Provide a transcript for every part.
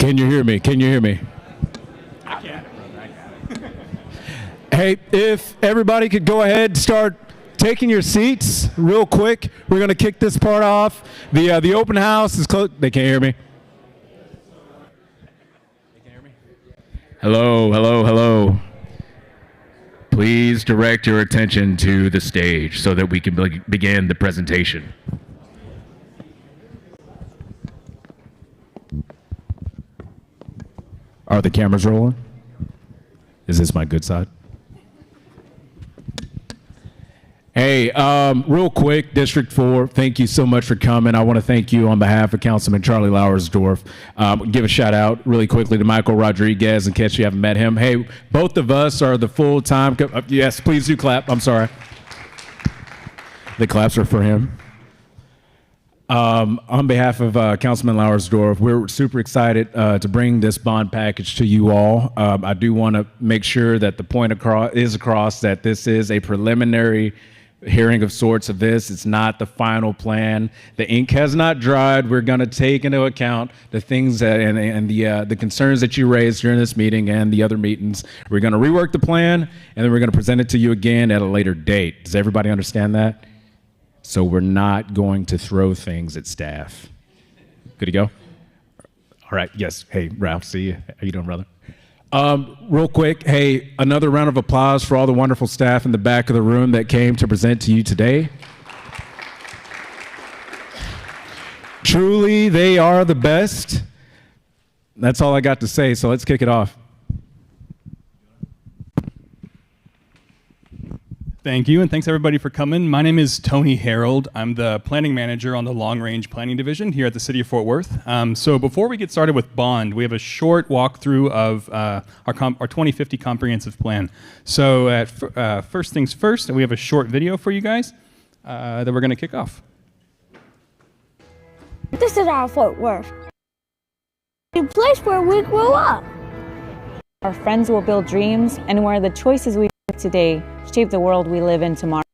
Can you hear me? Can you hear me? I can. Hey, if everybody could go ahead and start taking your seats real quick. We're going to kick this part off. The open house is closed. They can't hear me. Hello, hello, hello. Please direct your attention to the stage so that we can begin the presentation. Are the cameras rolling? Is this my good side? Hey, real quick, District 4, thank you so much for coming. I want to thank you on behalf of Councilman Charlie Lauersdorf. Give a shout out really quickly to Michael Rodriguez in case you haven't met him. Hey, both of us are the full-time, yes, please do clap, I'm sorry. The claps are for him. On behalf of Councilman Lauersdorf, we're super excited to bring this bond package to you all. I do want to make sure that the point is across that this is a preliminary hearing of sorts of this. It's not the final plan. The ink has not dried. We're going to take into account the things that, and the concerns that you raised during this meeting and the other meetings. We're going to rework the plan, and then we're going to present it to you again at a later date. Does everybody understand that? So we're not going to throw things at staff. Good to go? All right, yes. Hey, Ralph, see you. How you doing, brother? Real quick, hey, another round of applause for all the wonderful staff in the back of the room that came to present to you today. Truly, they are the best. That's all I got to say, so let's kick it off. Thank you, and thanks everybody for coming. My name is Tony Harold. I'm the planning manager on the Long Range Planning Division here at the City of Fort Worth. So before we get started with Bond, we have a short walkthrough of our 2050 comprehensive plan. So at first things first, we have a short video for you guys that we're going to kick off. This is our Fort Worth, a place where we grew up. Our friends will build dreams, and where the choices we make today shape the world we live in tomorrow.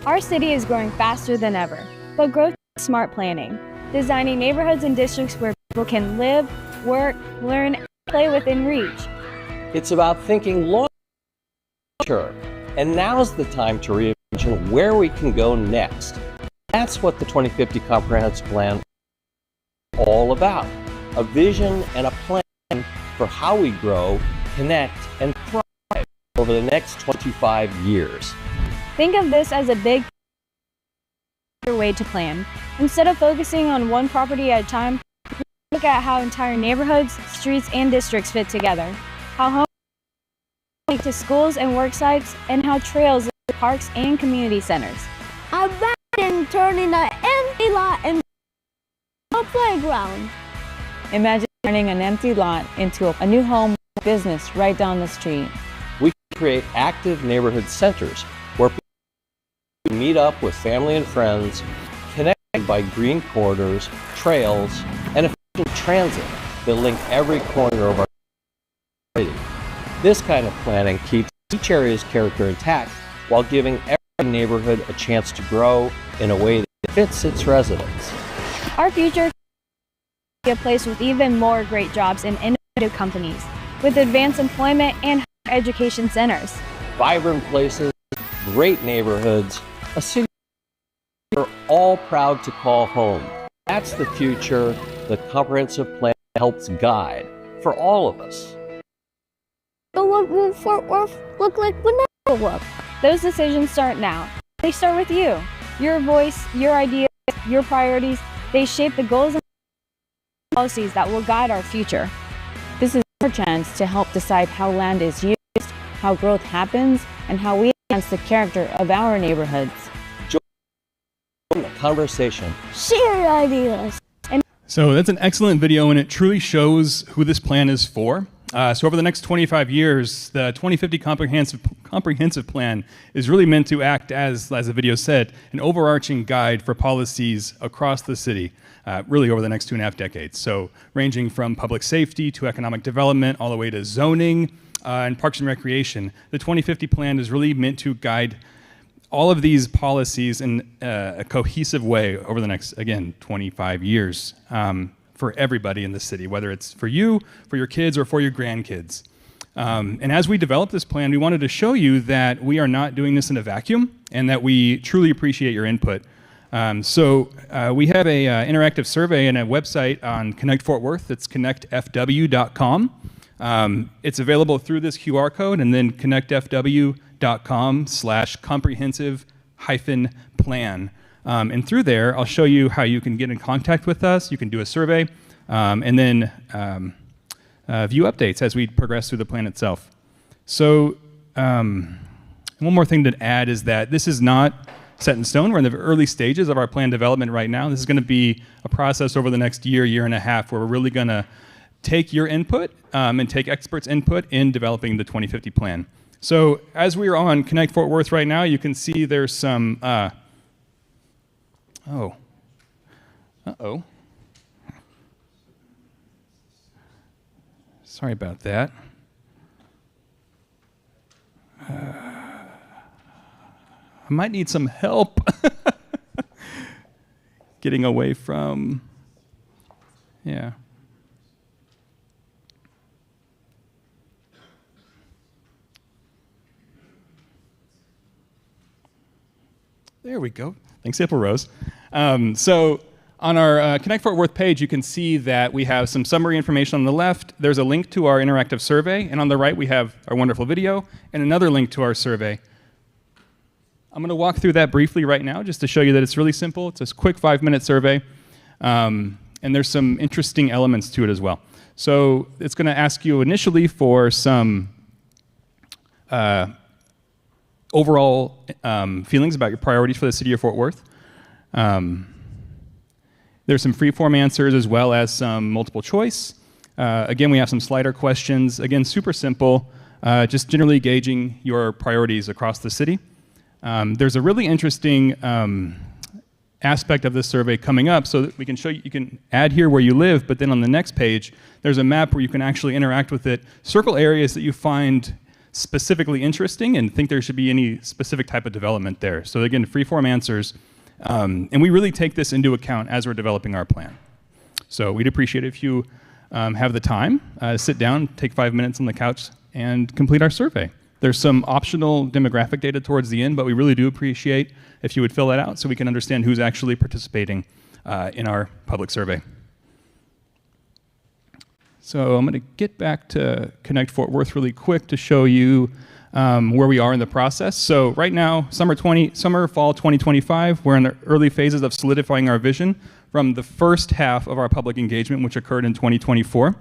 Our city is growing faster than ever, but growth is smart planning, designing neighborhoods and districts where people can live, work, learn, and play within reach. It's about thinking long term, and now's the time to reimagine where we can go next. That's what the 2050 Comprehensive Plan is all about, a vision and a plan for how we grow, connect, and thrive over the next 25 years. Think of this as a big way to plan. Instead of focusing on one property at a time, look at how entire neighborhoods, streets, and districts fit together, how homes connect to schools and work sites, and how trails lead to parks and community centers. Imagine turning an empty lot into a playground. Imagine turning an empty lot into a new home or business right down the street. We create active neighborhood centers where people meet up with family and friends, connected by green corridors, trails, and efficient transit that link every corner of our city. This kind of planning keeps each area's character intact while giving every neighborhood a chance to grow in a way that fits its residents. Our future be a place with even more great jobs and innovative companies, with advanced employment and higher education centers. Vibrant places, great neighborhoods, a city we're all proud to call home. That's the future the comprehensive plan helps guide for all of us. But what will Fort Worth look like when I grow up? Those decisions start now. They start with you. Your voice, your ideas, your priorities, they shape the goals and policies that will guide our future. This is our chance to help decide how land is used, how growth happens, and how we enhance the character of our neighborhoods. Join the conversation. Share ideas. So that's an excellent video, and it truly shows who this plan is for. So over the next 25 years, the 2050 comprehensive plan is really meant to act as the video said, an overarching guide for policies across the city, really over the next 2.5 decades. So ranging from public safety to economic development, all the way to zoning and parks and recreation. The 2050 plan is really meant to guide all of these policies in a cohesive way over the next, again, 25 years. for everybody in the city, whether it's for you, for your kids, or for your grandkids. And as we developed this plan, we wanted to show you that we are not doing this in a vacuum and that we truly appreciate your input. So we have a interactive survey and a website on Connect Fort Worth. It's connectfw.com. It's available through this QR code and then connectfw.com/comprehensive-plan. And through there, I'll show you how you can get in contact with us. You can do a survey and then view updates as we progress through the plan itself. So one more thing to add is that this is not set in stone. We're in the early stages of our plan development right now. This is going to be a process over the next year and a half where we're really going to take your input and take experts' input in developing the 2050 plan. So as we are on Connect Fort Worth right now, you can see there's some, Sorry about that. I might need some help getting away from, yeah. There we go. Thanks, April Rose. So on our Connect Fort Worth page, you can see that we have some summary information on the left. There's a link to our interactive survey, and on the right, we have our wonderful video and another link to our survey. I'm going to walk through that briefly right now just to show you that it's really simple. It's a quick 5-minute survey, and there's some interesting elements to it as well. So it's going to ask you initially for some overall feelings about your priorities for the city of Fort Worth. There's some free-form answers as well as some multiple choice. Again, we have some slider questions. Again, super simple, just generally gauging your priorities across the city. There's a really interesting aspect of this survey coming up so that we can show you, you can add here where you live, but then on the next page, there's a map where you can actually interact with it, circle areas that you find specifically interesting and think there should be any specific type of development there. So again, free-form answers. And we really take this into account as we're developing our plan. So we'd appreciate it if you have the time, sit down, take 5 minutes on the couch, and complete our survey. There's some optional demographic data towards the end, but we really do appreciate if you would fill that out so we can understand who's actually participating in our public survey. So I'm going to get back to Connect Fort Worth really quick to show you where we are in the process. So right now, summer, fall 2025, we're in the early phases of solidifying our vision from the first half of our public engagement, which occurred in 2024.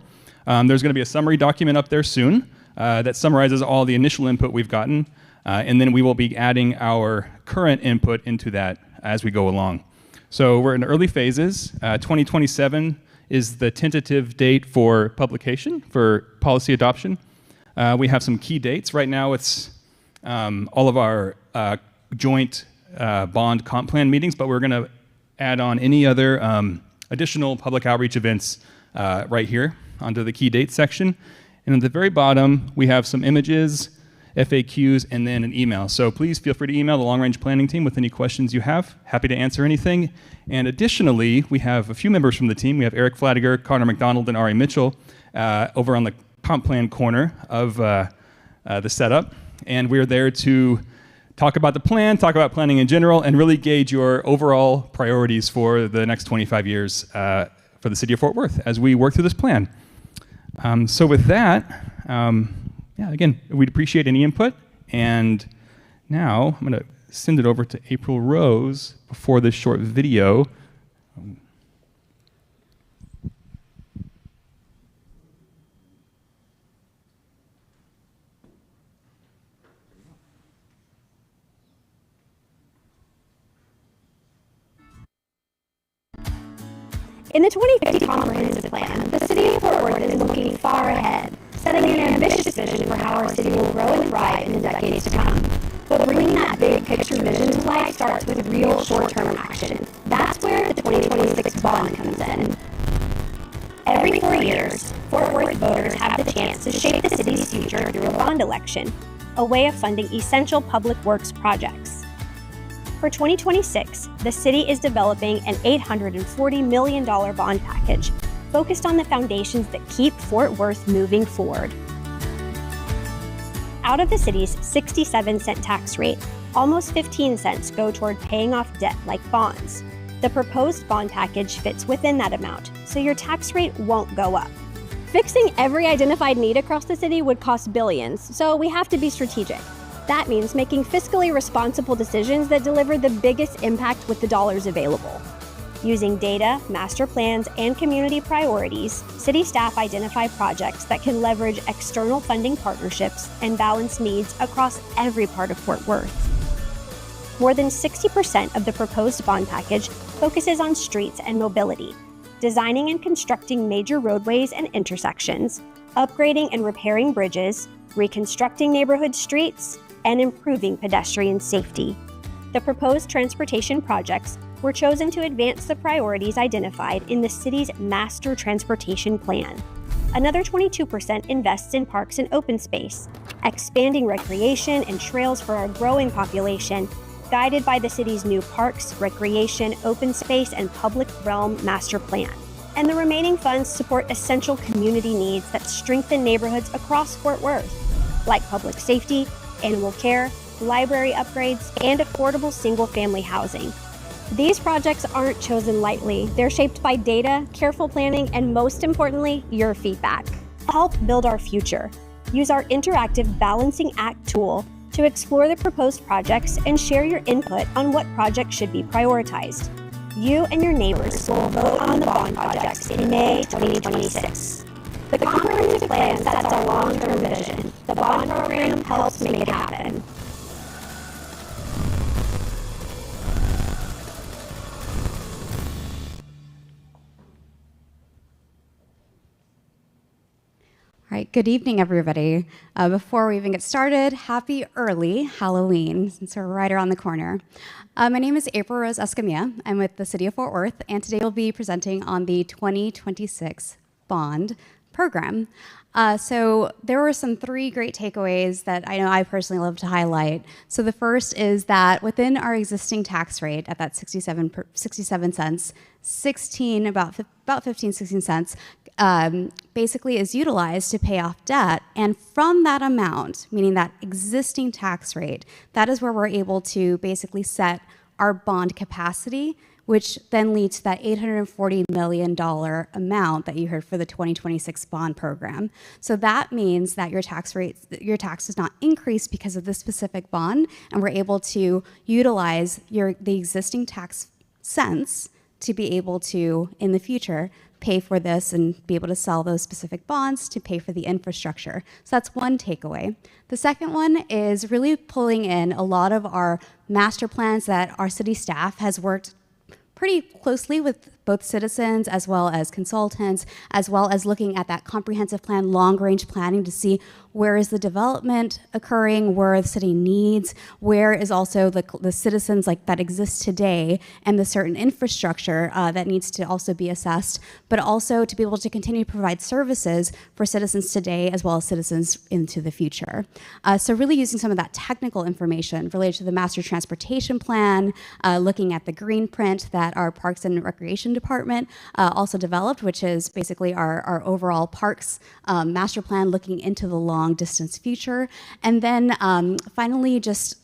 There's going to be a summary document up there soon that summarizes all the initial input we've gotten, and then we will be adding our current input into that as we go along. So we're in early phases. 2027 is the tentative date for publication, for policy adoption. We have some key dates. Right now it's all of our joint bond comp plan meetings, but we're going to add on any other additional public outreach events right here onto the key dates section. And at the very bottom, we have some images, FAQs, and then an email. So please feel free to email the long-range planning team with any questions you have. Happy to answer anything. And additionally, we have a few members from the team. We have Eric Fladiger, Connor McDonald, and Ari Mitchell over on the comp plan corner of the setup. And we're there to talk about the plan, talk about planning in general, and really gauge your overall priorities for the next 25 years for the city of Fort Worth as we work through this plan. So with that, yeah, again, we'd appreciate any input. And now I'm going to send it over to April Rose before this short video. In the 2050 Comprehensive Plan, the City of Fort Worth is looking far ahead, setting an ambitious vision for how our city will grow and thrive in the decades to come. But bringing that big picture vision to life starts with real short-term action. That's where the 2026 bond comes in. Every 4 years, Fort Worth voters have the chance to shape the city's future through a bond election, a way of funding essential public works projects. For 2026, the city is developing an $840 million bond package focused on the foundations that keep Fort Worth moving forward. Out of the city's 67-cent tax rate, almost 15 cents go toward paying off debt like bonds. The proposed bond package fits within that amount, so your tax rate won't go up. Fixing every identified need across the city would cost billions, so we have to be strategic. That means making fiscally responsible decisions that deliver the biggest impact with the dollars available. Using data, master plans, and community priorities, city staff identify projects that can leverage external funding partnerships and balance needs across every part of Fort Worth. More than 60% of the proposed bond package focuses on streets and mobility, designing and constructing major roadways and intersections, upgrading and repairing bridges, reconstructing neighborhood streets, and improving pedestrian safety. The proposed transportation projects were chosen to advance the priorities identified in the city's Master Transportation Plan. Another 22% invests in parks and open space, expanding recreation and trails for our growing population, guided by the city's new Parks, Recreation, Open Space, and Public Realm Master Plan. And the remaining funds support essential community needs that strengthen neighborhoods across Fort Worth, like public safety, animal care, library upgrades, and affordable single-family housing. These projects aren't chosen lightly. They're shaped by data, careful planning, and most importantly, your feedback. Help build our future. Use our interactive Balancing Act tool to explore the proposed projects and share your input on what projects should be prioritized. You and your neighbors will vote on the bond projects in May 2026. The comprehensive plan sets our long-term vision. The bond program helps make it happen. All right, good evening, everybody. Before we even get started, happy early Halloween, since we're right around the corner. My name is April Rose Escamilla. I'm with the City of Fort Worth, and today we'll be presenting on the 2026 bond program. So there were some three great takeaways that I know I personally love to highlight. So the first is that within our existing tax rate at that 67 cents, about 15, 16 cents, basically is utilized to pay off debt. And from that amount, meaning that existing tax rate, that is where we're able to basically set our bond capacity, which then leads to that $840 million amount that you heard for the 2026 bond program. So that means that your tax does not increase because of this specific bond, and we're able to utilize the existing tax cents to be able to, in the future, pay for this and be able to sell those specific bonds to pay for the infrastructure. So that's one takeaway. The second one is really pulling in a lot of our master plans that our city staff has worked pretty closely with both citizens as well as consultants, as well as looking at that comprehensive plan, long-range planning to see where is the development occurring, where the city needs, where is also the citizens that exist today, and the certain infrastructure that needs to also be assessed, but also to be able to continue to provide services for citizens today as well as citizens into the future. So really using some of that technical information related to the master transportation plan, looking at the green print that our Parks and Recreation Department also developed, which is basically our overall parks master plan looking into the long distance future. And then finally, just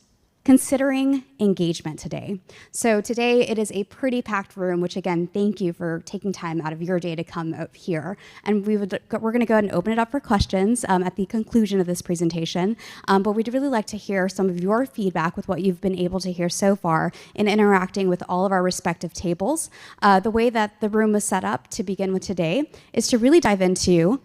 considering engagement today. So today it is a pretty packed room, which again, thank you for taking time out of your day to come up here. And we're going to go ahead and open it up for questions at the conclusion of this presentation. But we'd really like to hear some of your feedback with what you've been able to hear so far in interacting with all of our respective tables. The way that the room was set up to begin with today is to really dive into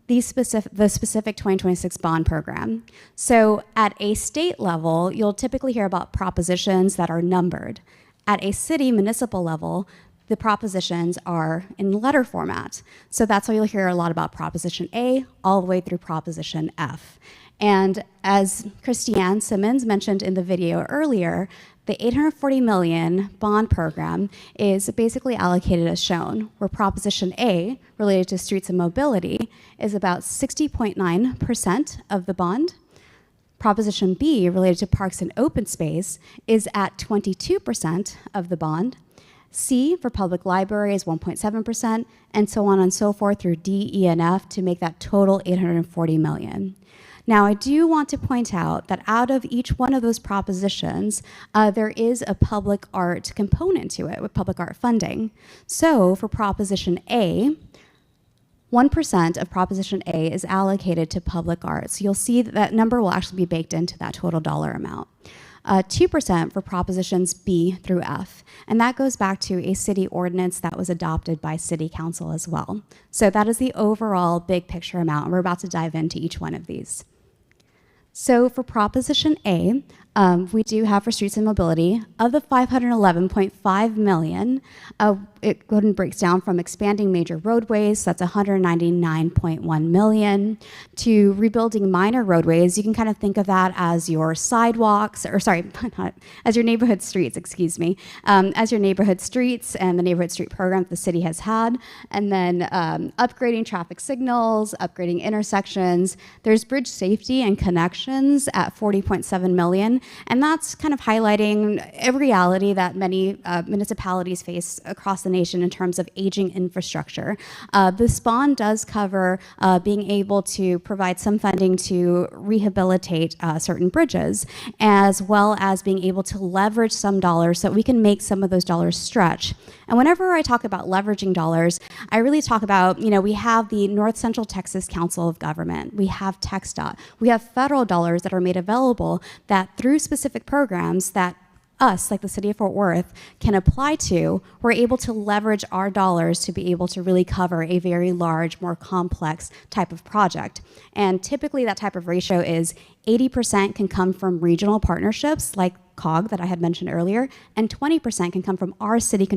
the specific 2026 bond program. So at a state level, you'll typically hear about propositions that are numbered. At a city municipal level, the propositions are in letter format. So that's why you'll hear a lot about Proposition A all the way through Proposition F. And as Christiane Simmons mentioned in the video earlier, the $840 million bond program is basically allocated as shown, where Proposition A, related to streets and mobility, is about 60.9% of the bond. Proposition B, related to parks and open space, is at 22% of the bond. C for public libraries, 1.7%, and so on and so forth through D, E, and F to make that total $840 million. Now, I do want to point out that out of each one of those propositions, there is a public art component to it with public art funding. So for Proposition A, 1% of Proposition A is allocated to public art. So you'll see that that number will actually be baked into that total dollar amount. 2% for Propositions B through F. And that goes back to a city ordinance that was adopted by City Council as well. So that is the overall big picture amount. And we're about to dive into each one of these. So for Proposition A, we do have for streets and mobility, of the $511.5 million, it goes and breaks down from expanding major roadways, that's $199.1 million, to rebuilding minor roadways. You can kind of think of that as your sidewalks, or sorry, as your neighborhood streets, excuse me, as your neighborhood streets and the neighborhood street program that the city has had, and then upgrading traffic signals, upgrading intersections. There's bridge safety and connections at $40.7 million. And that's kind of highlighting a reality that many municipalities face across the nation in terms of aging infrastructure. This bond does cover being able to provide some funding to rehabilitate certain bridges, as well as being able to leverage some dollars so that we can make some of those dollars stretch. And whenever I talk about leveraging dollars, I really talk about, we have the North Central Texas Council of Government, we have TxDOT, we have federal dollars that are made available that through specific programs that us, like the city of Fort Worth, can apply to, we're able to leverage our dollars to be able to really cover a very large, more complex type of project. And typically that type of ratio is 80% can come from regional partnerships like COG that I had mentioned earlier, and 20% can come from our city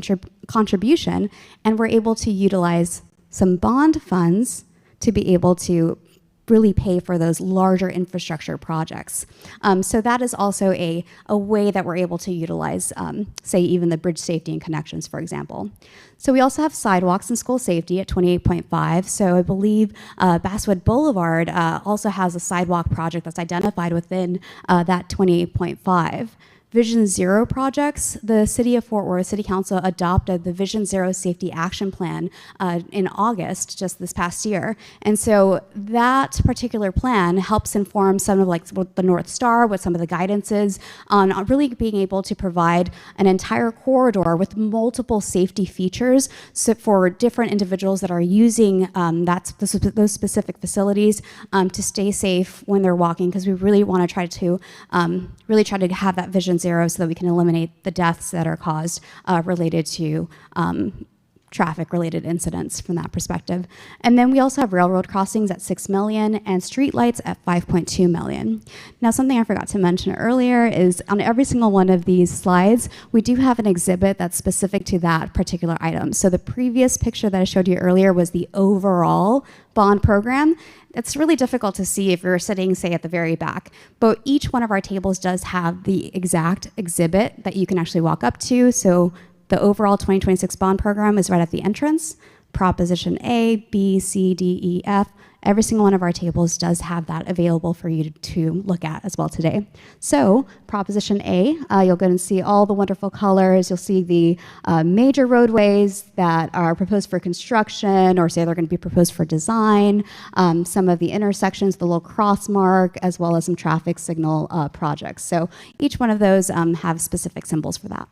contribution, and we're able to utilize some bond funds to be able to really pay for those larger infrastructure projects. So that is also a way that we're able to utilize, say, even the bridge safety and connections, for example. So we also have sidewalks and school safety at 28.5. So I believe Basswood Boulevard also has a sidewalk project that's identified within that 28.5. Vision Zero projects, the City of Fort Worth City Council adopted the Vision Zero Safety Action Plan in August, just this past year. And so that particular plan helps inform some of like what the North Star, what some of the guidance is on really being able to provide an entire corridor with multiple safety features so for different individuals that are using those specific facilities to stay safe when they're walking, because we really want to try to have that Vision Zero so that we can eliminate the deaths that are caused related to traffic-related incidents from that perspective. And then we also have railroad crossings at $6 million and streetlights at $5.2 million. Now, something I forgot to mention earlier is on every single one of these slides, we do have an exhibit that's specific to that particular item. So the previous picture that I showed you earlier was the overall bond program. It's really difficult to see if you're sitting, say, at the very back. But each one of our tables does have the exact exhibit that you can actually walk up to. So the overall 2026 bond program is right at the entrance. Proposition A, B, C, D, E, F. Every single one of our tables does have that available for you to look at as well today. So Proposition A, you'll go and see all the wonderful colors. You'll see the major roadways that are proposed for construction, or say they're going to be proposed for design, some of the intersections, the little cross mark, as well as some traffic signal projects. So each one of those have specific symbols for that.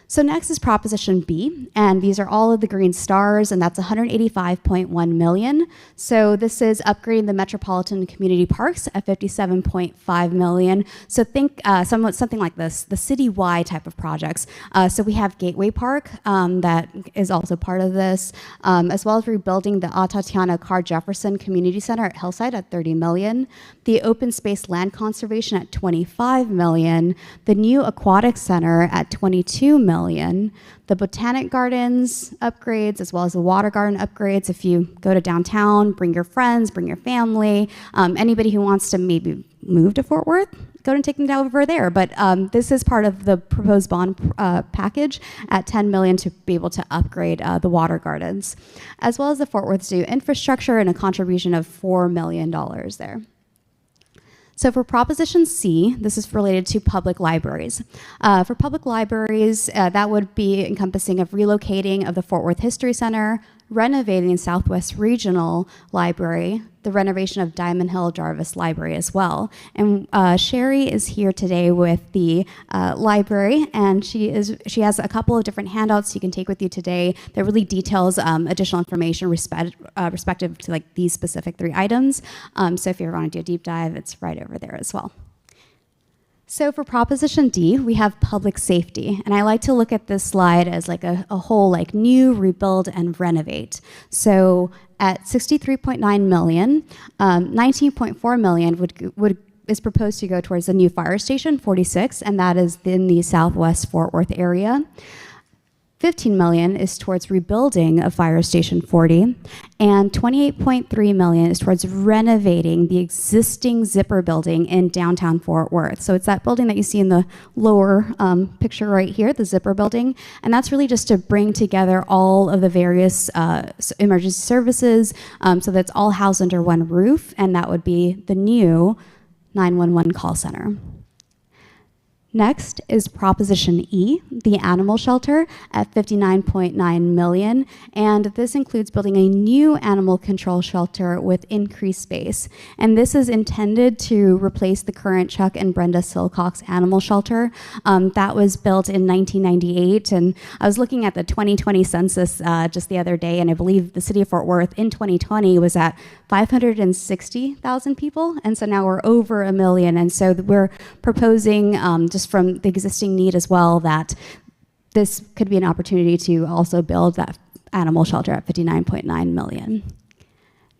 So next is Proposition B, and these are all of the green stars, and that's $185.1 million. So this is upgrading the metropolitan community parks at $57.5 million. So think something like this, the city-wide type of projects. So we have Gateway Park that is also part of this, as well as rebuilding the Tatiana Carr Jefferson Community Center at Hillside at $30 million, the Open Space Land Conservation at $25 million, the new Aquatic Center at $22 million, the Botanic Gardens upgrades, as well as the Water Garden upgrades. If you go to downtown, bring your friends, bring your family, anybody who wants to maybe move to Fort Worth, go and take them down over there. But this is part of the proposed bond package at $10 million to be able to upgrade the Water Gardens, as well as the Fort Worth Zoo infrastructure and a contribution of $4 million there. So for Proposition C, this is related to public libraries. For public libraries, that would be encompassing of relocating of the Fort Worth History Center, renovating Southwest Regional Library, the renovation of Diamond Hill Jarvis Library as well. And Sherry is here today with the library, and she has a couple of different handouts you can take with you today that really details additional information respective to like these specific 3 items. So if you ever want to do a deep dive, it's right over there as well. So for Proposition D, we have public safety. And I like to look at this slide as like a whole like new, rebuild, and renovate. So at $63.9 million, 19.4 million is proposed to go towards the new fire station, 46, and that is in the Southwest Fort Worth area. 15 million is towards rebuilding of Fire Station 40, and 28.3 million is towards renovating the existing Zipper building in downtown Fort Worth. So it's that building that you see in the lower picture right here, the Zipper building, and that's really just to bring together all of the various emergency services so that's all housed under one roof, and that would be the new 911 call center. Next is Proposition E, the animal shelter at $59.9 million, and this includes building a new animal control shelter with increased space. And this is intended to replace the current Chuck and Brenda Silcox animal shelter. That was built in 1998, and I was looking at the 2020 census just the other day, and I believe the city of Fort Worth in 2020 was at 560,000 people, and so now we're over 1 million, and so we're proposing just from the existing need as well that this could be an opportunity to also build that animal shelter at 59.9 million.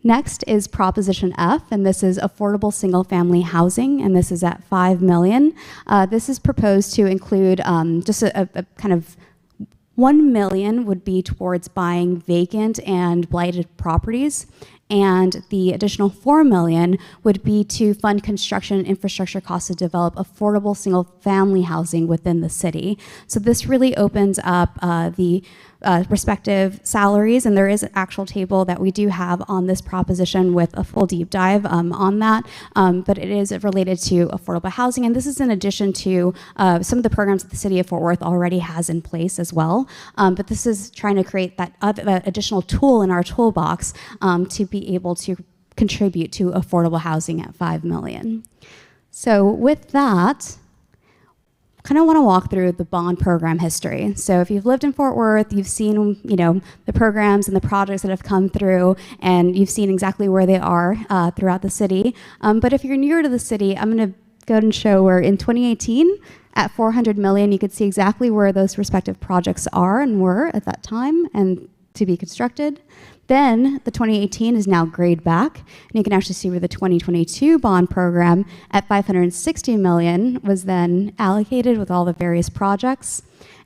Next is Proposition F, and this is affordable single-family housing, and this is at 5 million. This is proposed to include just a kind of 1 million would be towards buying vacant and blighted properties, and the additional 4 million would be to fund construction and infrastructure costs to develop affordable single-family housing within the city. So this really opens up the respective salaries, and there is an actual table that we do have on this proposition with a full deep dive on that, but it is related to affordable housing, and this is in addition to some of the programs that the city of Fort Worth already has in place as well, but this is trying to create that additional tool in our toolbox to be able to contribute to affordable housing at 5 million. So with that, kind of want to walk through the bond program history. So if you've lived in Fort Worth, you've seen, the programs and the projects that have come through, and you've seen exactly where they are throughout the city. But if you're newer to the city, I'm going to go ahead and show where in 2018, at 400 million, you could see exactly where those respective projects are and were at that time and to be constructed. Then the 2018 is now grayed back, and you can actually see where the 2022 bond program at 560 million was then allocated with all the various projects.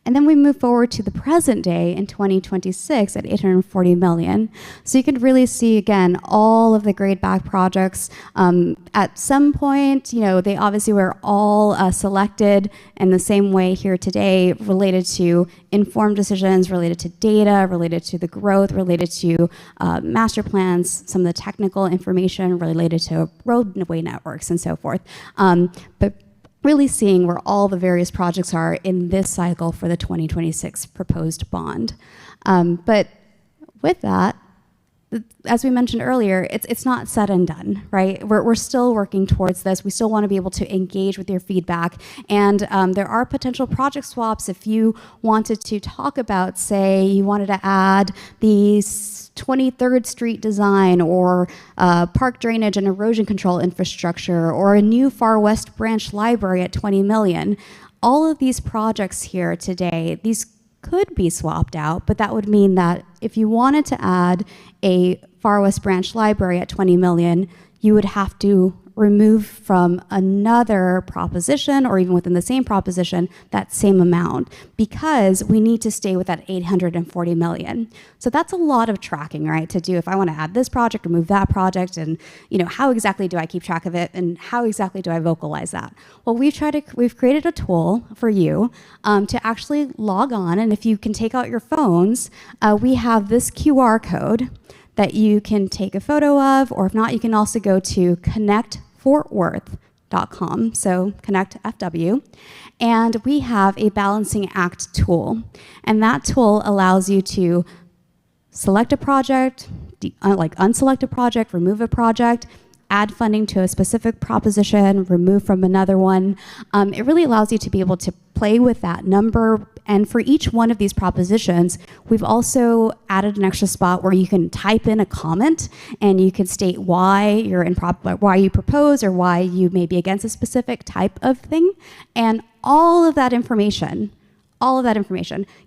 And then we move forward to the present day in 2026 at 840 million. So you can really see, again, all of the grayed back projects. At some point, they obviously were all selected in the same way here today, related to informed decisions, related to data, related to the growth, related to master plans, some of the technical information related to roadway networks and so forth. But really seeing where all the various projects are in this cycle for the 2026 proposed bond. But with that, as we mentioned earlier, it's not said and done, right? We're still working towards this. We still want to be able to engage with your feedback. And there are potential project swaps if you wanted to talk about, say, you wanted to add the 23rd Street design or park drainage and erosion control infrastructure or a new Far West Branch library at 20 million. All of these projects here today, these could be swapped out, but that would mean that if you wanted to add a Far West Branch library at 20 million, you would have to remove from another proposition or even within the same proposition that same amount because we need to stay with that 840 million. So that's a lot of tracking, right, to do if I want to add this project or move that project, and how exactly do I keep track of it and how exactly do I vocalize that? Well, we've created a tool for you to actually log on, and if you can take out your phones, we have this QR code that you can take a photo of, or if not, you can also go to connectfortworth.org. connectfw.com, so connectfw, and we have a balancing act tool, and that tool allows you to select a project, like unselect a project, remove a project, add funding to a specific proposition, remove from another one. It really allows you to be able to play with that number. And for each one of these propositions, we've also added an extra spot where you can type in a comment and you can state why you're why you propose or why you may be against a specific type of thing. And all of that information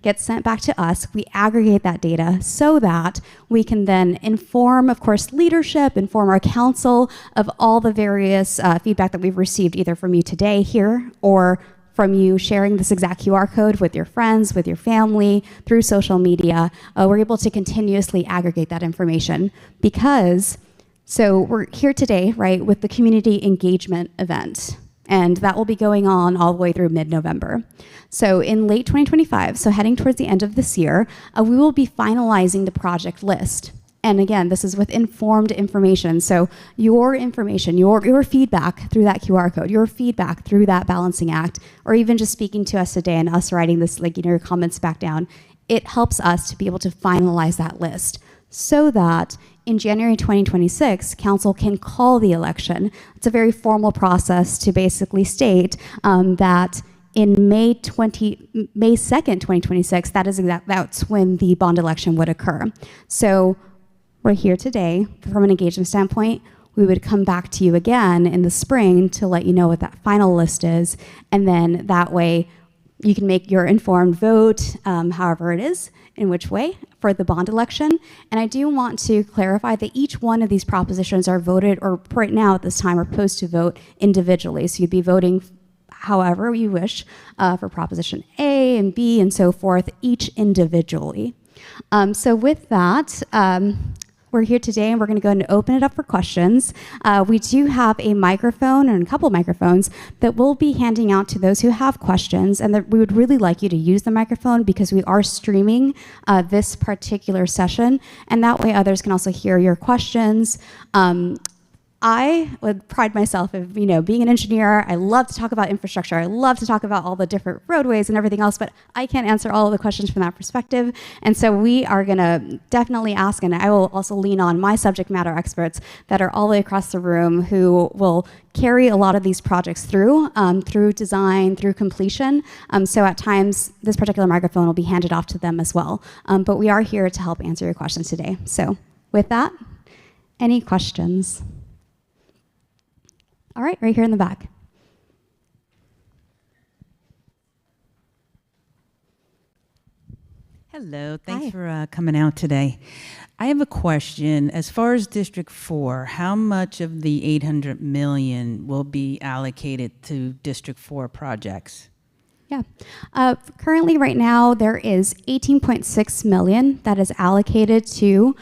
gets sent back to us. We aggregate that data so that we can then inform, of course, leadership, inform our council of all the various feedback that we've received either from you today here or from you sharing this exact QR code with your friends, with your family, through social media. We're able to continuously aggregate that information because, so we're here today, right, with the community engagement event. And that will be going on all the way through mid-November. So in late 2025, so heading towards the end of this year, we will be finalizing the project list. And again, this is with informed information. So your information, your feedback through that QR code, your feedback through that balancing act, or even just speaking to us today and us writing this, like, your comments back down, it helps us to be able to finalize that list so that in January 2026, council can call the election. It's a very formal process to basically state that in May 2nd, 2026, that's when the bond election would occur. So we're here today from an engagement standpoint. We would come back to you again in the spring to let you know what that final list is. And then that way you can make your informed vote, however it is, in which way, for the bond election. And I do want to clarify that each one of these propositions are voted, or right now at this time, are supposed to vote individually. So you'd be voting however you wish for Proposition A and B and so forth, each individually. So with that, we're here today and we're going to go ahead and open it up for questions. We do have a microphone and a couple microphones that we'll be handing out to those who have questions, and that we would really like you to use the microphone because we are streaming this particular session, and that way others can also hear your questions. I would pride myself of, being an engineer. I love to talk about infrastructure. I love to talk about all the different roadways and everything else, but I can't answer all of the questions from that perspective. And so we are going to definitely ask, and I will also lean on my subject matter experts that are all the way across the room who will carry a lot of these projects through design, through completion. So at times, this particular microphone will be handed off to them as well. But we are here to help answer your questions today. So with that, any questions? All right, right here in the back. Hello, thanks Hi. for coming out today. I have a question. As far as District 4, how much of the $800 million will be allocated to District 4 projects? Yeah. Currently, right now, there is $18.6 million that is allocated to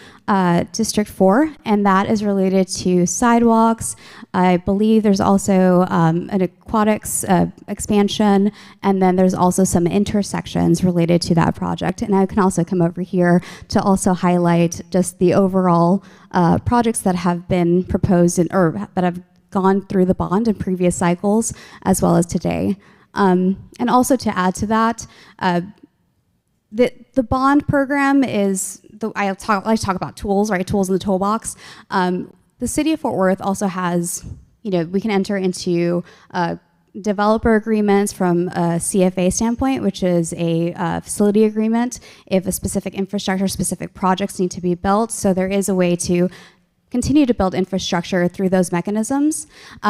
District 4, and that is related to sidewalks. I believe there's also an aquatics expansion, and then there's also some intersections related to that project. And I can also come over here to also highlight just the overall projects that have been proposed or that have gone through the bond in previous cycles, as well as today. And also to add to that, the bond program is, I like to talk about tools, right? Tools in the toolbox. The city of Fort Worth also has, we can enter into developer agreements from a CFA standpoint, which is a facility agreement if a specific infrastructure, specific projects need to be built. So there is a way to continue to build infrastructure through those mechanisms.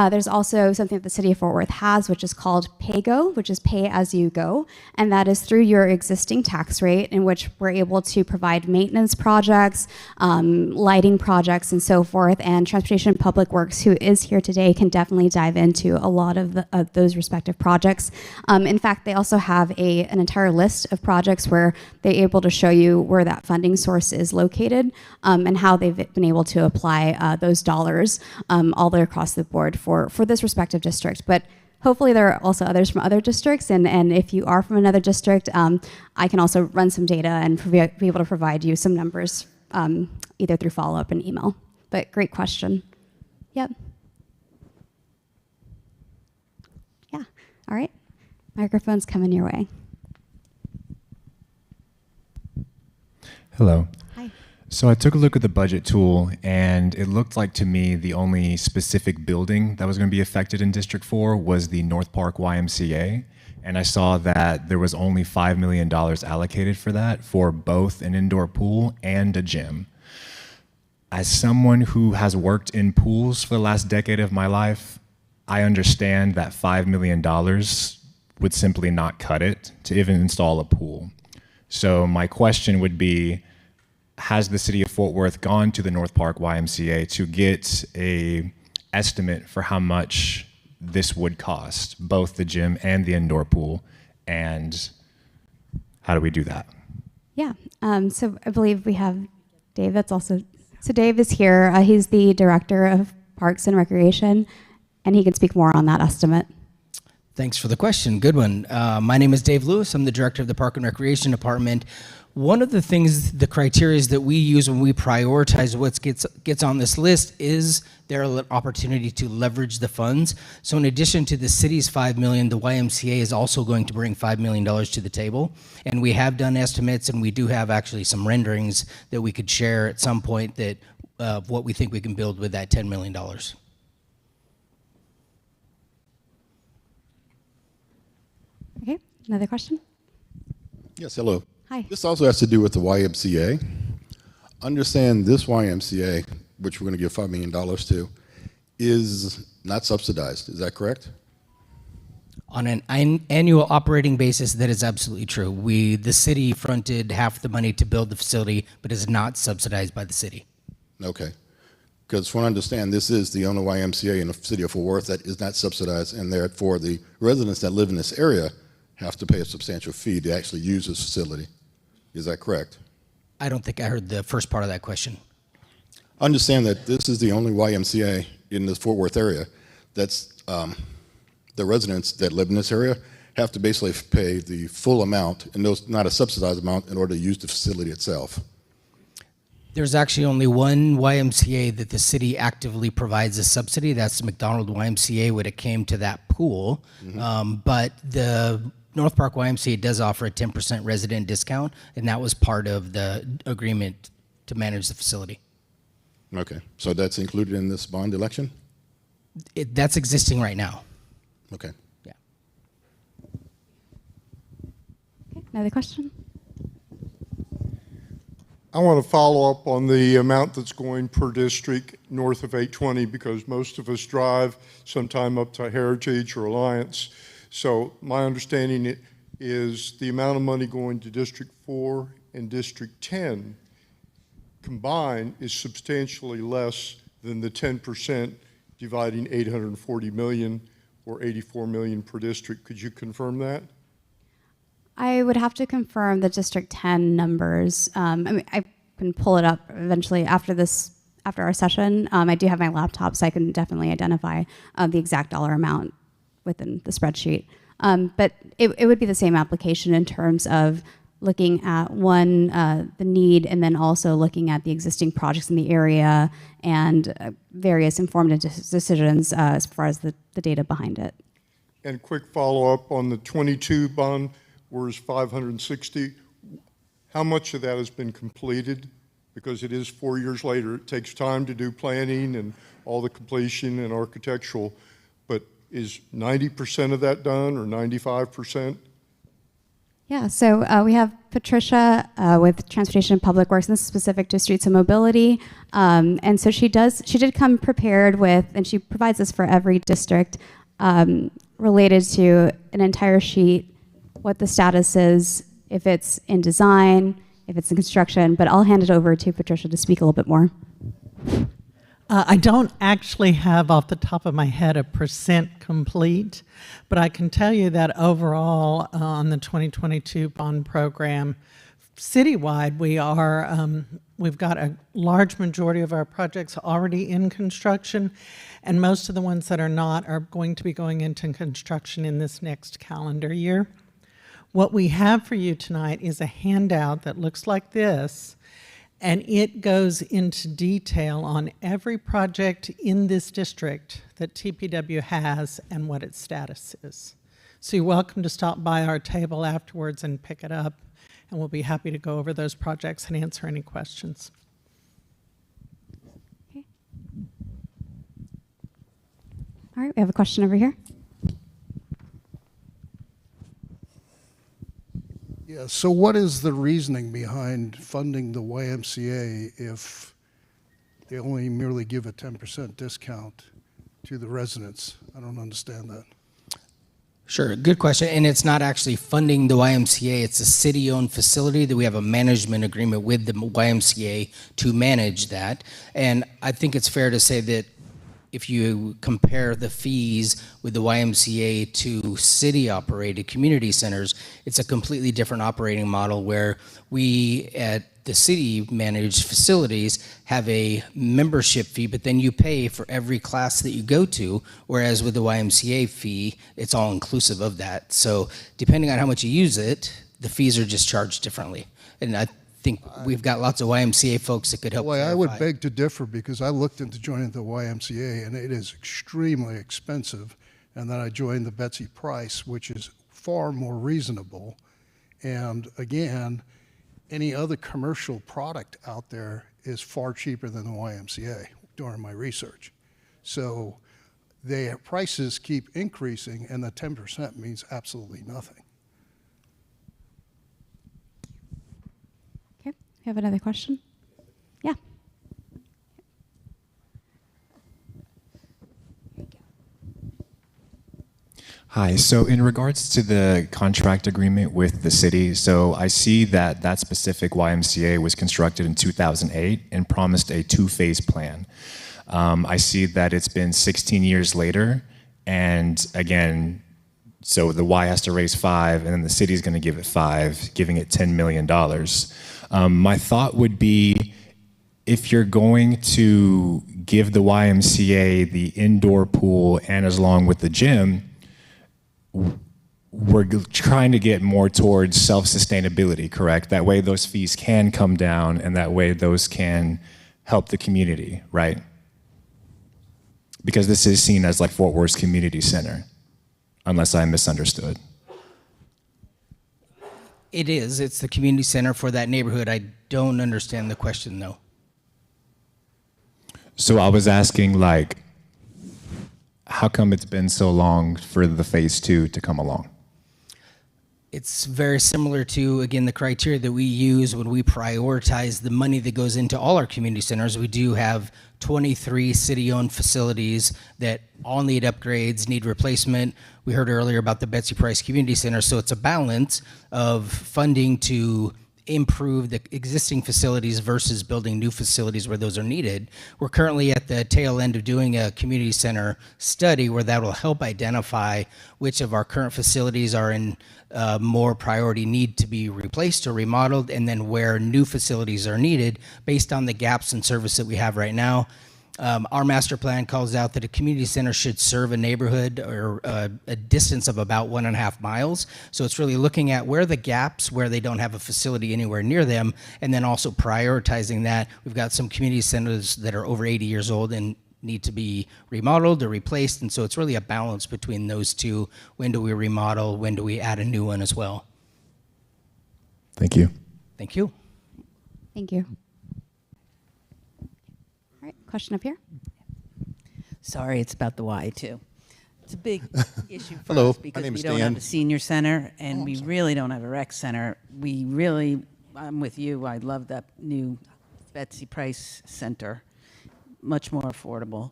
There's also something that the city of Fort Worth has, which is called PAYGO, which is pay as you go. And that is through your existing tax rate, in which we're able to provide maintenance projects, lighting projects, and so forth. And Transportation Public Works, who is here today, can definitely dive into a lot of those respective projects. In fact, they also have an entire list of projects where they're able to show you where that funding source is located, and how they've been able to apply those dollars all the way across the board for this respective district. But hopefully there are also others from other districts, and if you are from another district, I can also run some data and be able to provide you some numbers either through follow-up and email. But great question. Yep. All right, microphone's coming your way. Hello. Hi. So I took a look at the budget tool, and it looked like to me the only specific building that was going to be affected in District 4 was the North Park YMCA. And I saw that there was only $5 million allocated for that, for both an indoor pool and a gym. As someone who has worked in pools for the last decade of my life, I understand that $5 million would simply not cut it to even install a pool. So my question would be, has the city of Fort Worth gone to the North Park YMCA to get an estimate for how much this would cost, both the gym and the indoor pool, and how do we do that? Yeah, so I believe we have Dave that's also, so Dave is here. He's the Director of Parks and Recreation, and he can speak more on that estimate. Thanks for the question. Good one. My name is Dave Lewis. I'm the Director of the Park and Recreation Department. One of the things, the criteria that we use when we prioritize what gets on this list is there an opportunity to leverage the funds. So in addition to the city's $5 million, the YMCA is also going to bring $5 million to the table. And we have done estimates, and we do have actually some renderings that we could share at some point that of what we think we can build with that $10 million. Okay, another question? Yes, hello. Hi. This also has to do with the YMCA. Understand this YMCA, which we're going to give $5 million to, is not subsidized. Is that correct? On an annual operating basis, that is absolutely true. The city fronted half the money to build the facility, but is not subsidized by the city. Okay. Because from what I understand, this is the only YMCA in the city of Fort Worth that is not subsidized, and therefore the residents that live in this area have to pay a substantial fee to actually use this facility. Is that correct? I don't think I heard the first part of that question. Understand that this is the only YMCA in the Fort Worth area that's the residents that live in this area have to basically pay the full amount, and those not a subsidized amount, in order to use the facility itself. There's actually only one YMCA that the city actively provides a subsidy. That's the McDonald YMCA when it came to that pool. Mm-hmm. But the North Park YMCA does offer a 10% resident discount, and that was part of the agreement to manage the facility. Okay, so that's included in this bond election? That's existing right now. Okay. Yeah. Okay, another question? I want to follow up on the amount that's going per district north of 820, because most of us drive sometime up to Heritage or Alliance. So my understanding is the amount of money going to District 4 and District 10 combined is substantially less than the 10% dividing 840 million or 84 million per district. Could you confirm that? I would have to confirm the District 10 numbers. I mean, I can pull it up eventually after our session. I do have my laptop, so I can definitely identify the exact dollar amount within the spreadsheet. But it would be the same application in terms of looking at the need, and then also looking at the existing projects in the area and various informed decisions as far as the data behind it. And quick follow-up on the 22 bond, whereas 560, how much of that has been completed? Because it is 4 years later. It takes time to do planning and all the completion and architectural, but is 90% of that done, or 95%? Yeah, so we have Patricia with Transportation and Public Works, and this is specific to streets and mobility. And so she did come prepared with, and she provides this for every district, related to an entire sheet, what the status is, if it's in design, if it's in construction, but I'll hand it over to Patricia to speak a little bit more. I don't actually have off the top of my head a percent complete, but I can tell you that overall on the 2022 bond program, citywide, we've got a large majority of our projects already in construction, and most of the ones that are not are going to be going into construction in this next calendar year. What we have for you tonight is a handout that looks like this, and it goes into detail on every project in this district that TPW has and what its status is. So you're welcome to stop by our table afterwards and pick it up, and we'll be happy to go over those projects and answer any questions. All right, we have a question over here. Yeah, so what is the reasoning behind funding the YMCA if they only merely give a 10% discount to the residents? I don't understand that. Sure, good question. And it's not actually funding the YMCA, it's a city-owned facility that we have a management agreement with the YMCA to manage that. And I think it's fair to say that if you compare the fees with the YMCA to city-operated community centers, it's a completely different operating model where we at the city-managed facilities have a membership fee, but then you pay for every class that you go to, whereas with the YMCA fee, it's all inclusive of that. So depending on how much you use it, the fees are just charged differently. And I think we've got lots of YMCA folks that could help Well, clarify. I would beg to differ because I looked into joining the YMCA and it is extremely expensive. And then I joined the Betsy Price, which is far more reasonable. And again, any other commercial product out there is far cheaper than the YMCA during my research. So their prices keep increasing and the 10% means absolutely nothing. Okay, we have another question? Yeah. Hi, so in regards to the contract agreement with the city, so I see that that specific YMCA was constructed in 2008 and promised a two-phase plan. I see that it's been 16 years later, and again, so the Y has to raise 5, and then the city's gonna give it 5, giving it $10 million. My thought would be, if you're going to give the YMCA the indoor pool and as long with the gym, we're trying to get more towards self-sustainability, correct? That way those fees can come down and that way those can help the community, right? Because this is seen as like Fort Worth's community center, unless I misunderstood. It is. It's the community center for that neighborhood. I don't understand the question, though. So I was asking, like, how come it's been so long for the phase 2 to come along? It's very similar to, again, the criteria that we use when we prioritize the money that goes into all our community centers. We do have 23 city-owned facilities that all need upgrades, need replacement. We heard earlier about the Betsy Price Community Center, so it's a balance of funding to improve the existing facilities versus building new facilities where those are needed. We're currently at the tail end of doing a community center study where that will help identify which of our current facilities are in more priority need to be replaced or remodeled, and then where new facilities are needed based on the gaps in service that we have right now. Our master plan calls out that a community center should serve a neighborhood or a distance of about 1.5 miles. So it's really looking at where the gaps, where they don't have a facility anywhere near them, and then also prioritizing that. We've got some community centers that are over 80 years old and need to be remodeled or replaced. And so it's really a balance between those two. When do we remodel? When do we add a new one as well? Thank you. Thank you. Thank you. All right, question up here. Sorry, it's about the Y too. It's a big issue for Hello, us my because name we is don't Dan. have a senior center and we really don't have a rec center. I'm with you, I love that new Betsy Price Center, much more affordable.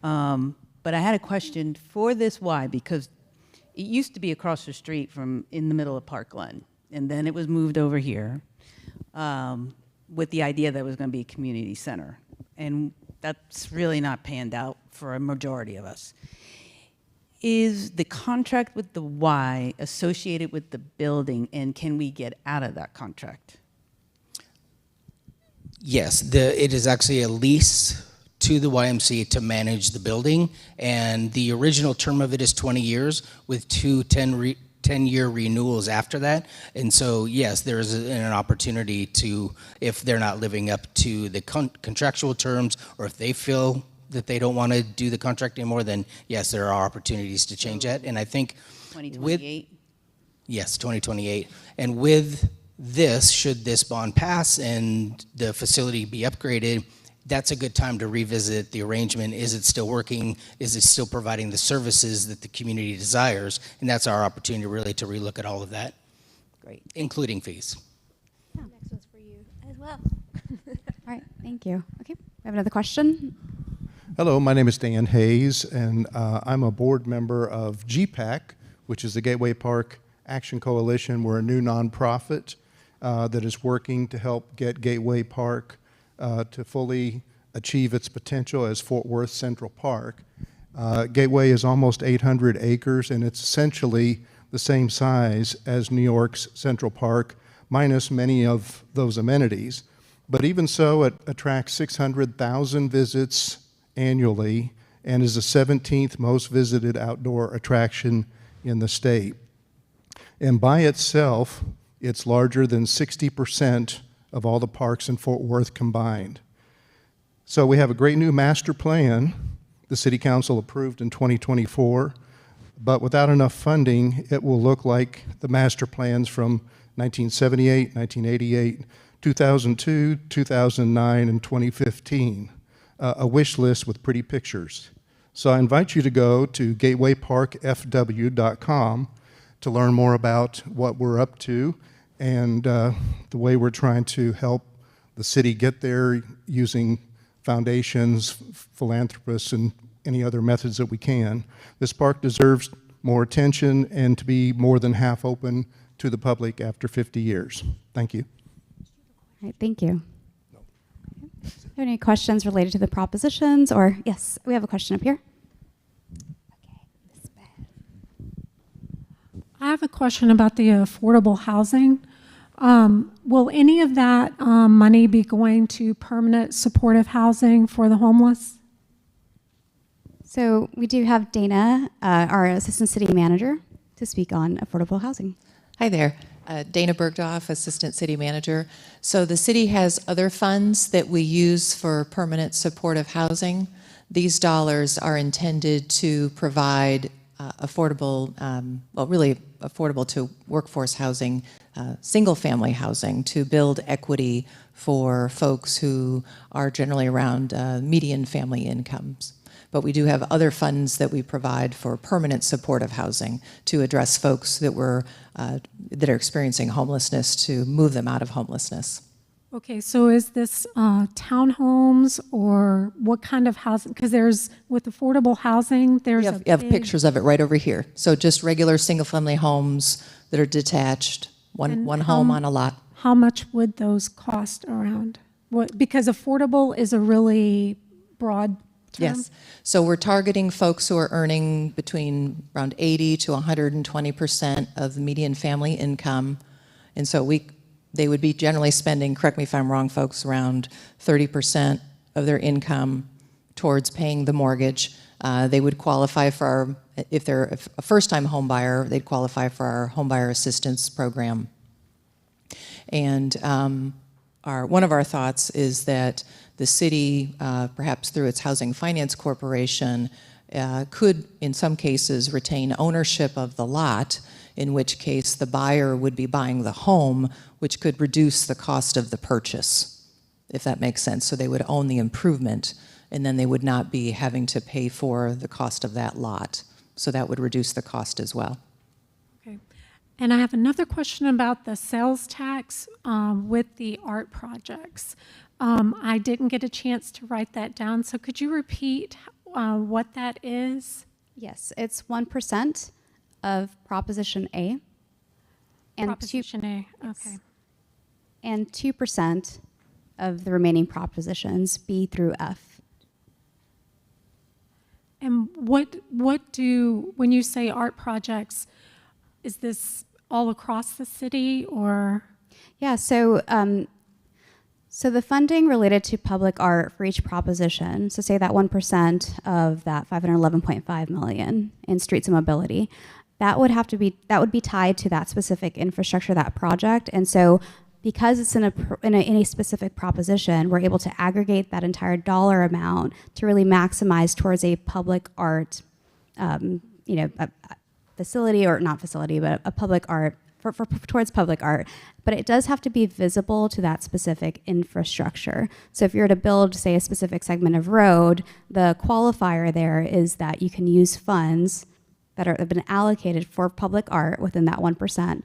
But I had a question for this Y because it used to be across the street from in the middle of Park Glen, and then it was moved over here with the idea that it was going to be a community center. And that's really not panned out for a majority of us. Is the contract with the Y associated with the building, and can we get out of that contract? Yes, it is actually a lease to the YMCA to manage the building, and the original term of it is 20 years with two 10-year renewals after that. And so, yes, there is an opportunity to, if they're not living up to the contractual terms, or if they feel that they don't want to do the contract anymore, then yes, there are opportunities to change that. And I think 2028? Yes, 2028. And with this, should this bond pass and the facility be upgraded, that's a good time to revisit the arrangement. Is it still working? Is it still providing the services that the community desires? And that's our opportunity really to relook at all of that. Great. Including fees. Next one's for you as well. All right, thank you. Okay, we have another question. Hello, my name is Dan Hayes, and I'm a board member of GPAC, which is the Gateway Park Action Coalition. We're a new nonprofit that is working to help get Gateway Park to fully achieve its potential as Fort Worth Central Park. Gateway is almost 800 acres, and it's essentially the same size as New York's Central Park, minus many of those amenities. But even so, it attracts 600,000 visits annually and is the 17th most visited outdoor attraction in the state. And by itself, it's larger than 60% of all the parks in Fort Worth combined. So we have a great new master plan the City Council approved in 2024, but without enough funding, it will look like the master plans from 1978, 1988, 2002, 2009, and 2015, a wish list with pretty pictures. So I invite you to go to gatewayparkfw.com to learn more about what we're up to and the way we're trying to help the city get there using foundations, philanthropists, and any other methods that we can. This park deserves more attention and to be more than half open to the public after 50 years. Thank you. All right, thank you. Have any questions related to the propositions? Or, yes, we have a question up here. I have a question about the affordable housing. Will any of that money be going to permanent supportive housing for the homeless? So we do have Dana, our Assistant City Manager, to speak on affordable housing. Hi there. Dana Bergdorf, Assistant City Manager. So the city has other funds that we use for permanent supportive housing. These dollars are intended to provide affordable, well, really affordable to workforce housing, single-family housing, to build equity for folks who are generally around median family incomes. But we do have other funds that we provide for permanent supportive housing to address folks that that are experiencing homelessness, to move them out of homelessness. Okay, so is this townhomes or what kind of housing? Because there's, with affordable housing, there's You have pictures of it right over here. So just regular single-family homes that are detached, one home on a lot. How much would those cost around? Because affordable is a really broad term. Yes. So we're targeting folks who are earning between around 80 to 120% of the median family income. And so they would be generally spending, correct me if I'm wrong, folks, around 30% of their income towards paying the mortgage. They would qualify for if they're a first-time home buyer, they'd qualify for our home buyer assistance program. And one of our thoughts is that the city, perhaps through its Housing Finance Corporation, could, in some cases, retain ownership of the lot, in which case the buyer would be buying the home, which could reduce the cost of the purchase, if that makes sense. So they would own the improvement, and then they would not be having to pay for the cost of that lot. So that would reduce the cost as well. Okay. And I have another question about the sales tax with the art projects. I didn't get a chance to write that down, so could you repeat what that is? Yes, it's 1% of Proposition A. And Proposition A, okay. Yes. And 2% of the remaining propositions, B through F. And when you say art projects, is this all across the city or? Yeah, so the funding related to public art for each proposition, so say that 1% of that $511.5 million in streets and mobility, that would be tied to that specific infrastructure, that project. And so because it's in a specific proposition, we're able to aggregate that entire dollar amount to really maximize towards a public art, facility, or not facility, but a public art, towards public art, but it does have to be visible to that specific infrastructure. So if you're to build, say, a specific segment of road, the qualifier there is that you can use funds that have been allocated for public art within that 1%,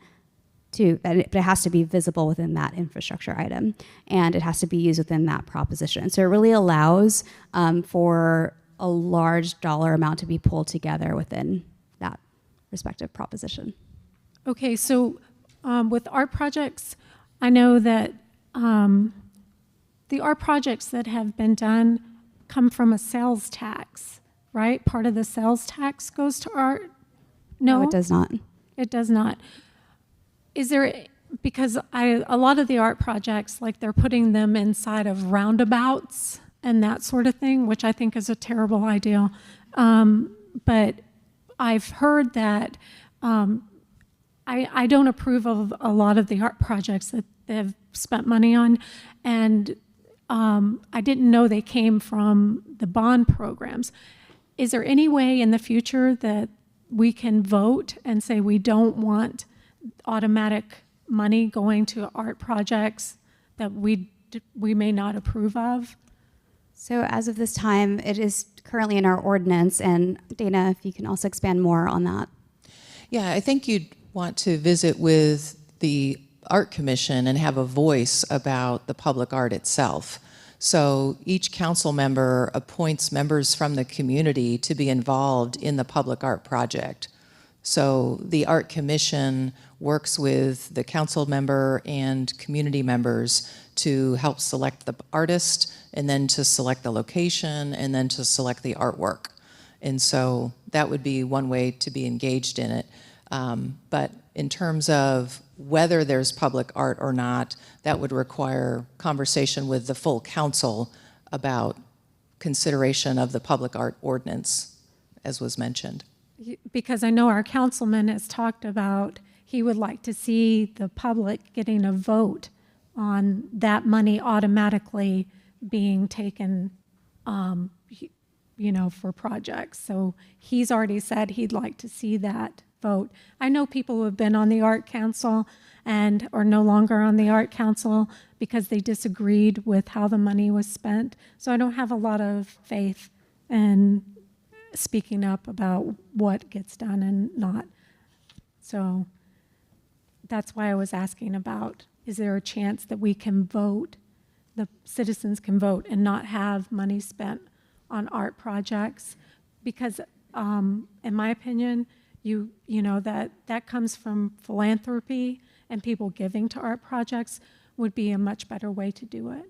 but it has to be visible within that infrastructure item, and it has to be used within that proposition. So it really allows for a large dollar amount to be pulled together within that respective proposition. Okay, so with art projects, I know that the art projects that have been done come from a sales tax, right? Part of the sales tax goes to art? No, it does not. It does not. Is there, because a lot of the art projects, like they're putting them inside of roundabouts and that sort of thing, which I think is a terrible idea. But I've heard that I don't approve of a lot of the art projects that they've spent money on, and I didn't know they came from the bond programs. Is there any way in the future that we can vote and say we don't want automatic money going to art projects that we may not approve of? So as of this time, it is currently in our ordinance, and Dana, if you can also expand more on that. Yeah, I think you'd want to visit with the Art Commission and have a voice about the public art itself. So each council member appoints members from the community to be involved in the public art project. So the Art Commission works with the council member and community members to help select the artist, and then to select the location, and then to select the artwork. And so that would be one way to be engaged in it. But in terms of whether there's public art or not, that would require conversation with the full council about consideration of the public art ordinance, as was mentioned. Because I know our councilman has talked about he would like to see the public getting a vote on that money automatically being taken, for projects. So he's already said he'd like to see that vote. I know people who have been on the Art Council and are no longer on the Art Council because they disagreed with how the money was spent. So I don't have a lot of faith in speaking up about what gets done and not. So that's why I was asking about, is there a chance that we can vote, the citizens can vote and not have money spent on art projects? Because in my opinion, you know that comes from philanthropy, and people giving to art projects would be a much better way to do it.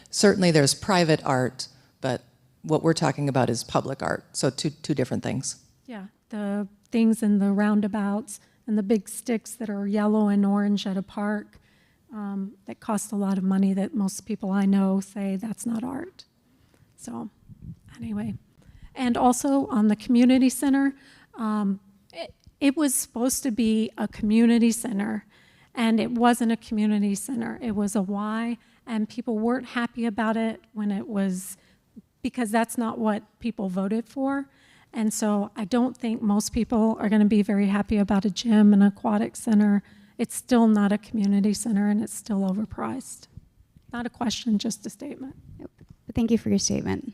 Certainly there's private art, but what we're talking about is public art. So two different things. Yeah, the things in the roundabouts and the big sticks that are yellow and orange at a park that cost a lot of money that most people I know say that's not art. So anyway, and also on the community center, it was supposed to be a community center, and it wasn't a community center. It was a Y, and people weren't happy about it when it was, because that's not what people voted for. And so I don't think most people are going to be very happy about a gym and aquatic center. It's still not a community center, and it's still overpriced. Not a question, just a statement. Yep. But thank you for your statement.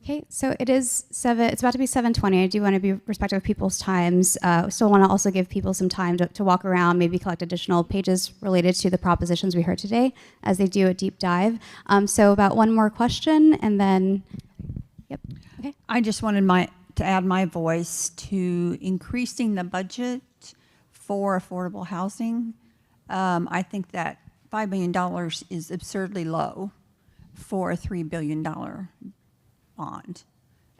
Okay, so it's about to be 7:20. I do want to be respectful of people's times. Still want to also give people some time to walk around, maybe collect additional pages related to the propositions we heard today as they do a deep dive. So about one more question, and then, yep, okay. I just wanted to add my voice to increasing the budget for affordable housing. I think that $5 million is absurdly low for a $3 billion bond,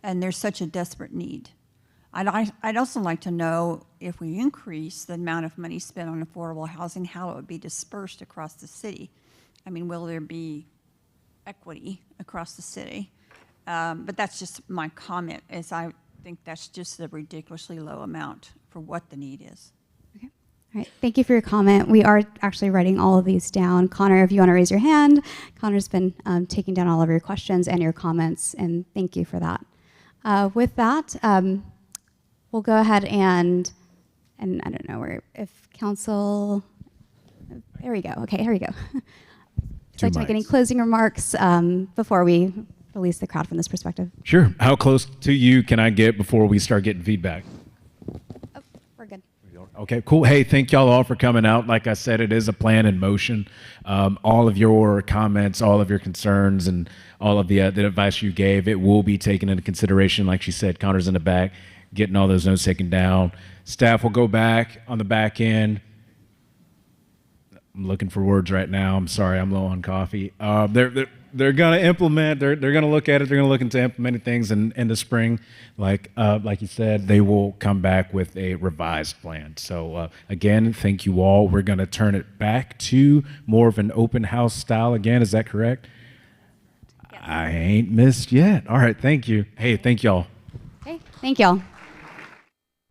and there's such a desperate need. I'd also like to know, if we increase the amount of money spent on affordable housing, how it would be dispersed across the city. I mean, will there be equity across the city? But that's just my comment, is I think that's just a ridiculously low amount for what the need is. All right, thank you for your comment. We are actually writing all of these down. Connor, if you want to raise your hand. Connor's been taking down all of your questions and your comments, and thank you for that. With that, we'll go ahead and I don't know where, if council, there we go. Okay, here we go. Would you like to make any closing remarks before we release the crowd from this perspective? Sure. How close to you can I get before we start getting feedback? Oh, we're good. Okay, cool. Hey, thank y'all all for coming out. Like I said, it is a plan in motion. All of your comments, all of your concerns, and all of the advice you gave, it will be taken into consideration. Like she said, Connor's in the back, getting all those notes taken down. Staff will go back on the back end. I'm looking for words right now. I'm sorry, I'm low on coffee. They're gonna implement. They're gonna look at it. They're gonna look into implementing things in the spring. Like you said, they will come back with a revised plan. So again, thank you all. We're gonna turn it back to more of an open house style again. Is that correct? I ain't missed yet. All right, thank you. Hey, thank y'all. Okay, thank y'all.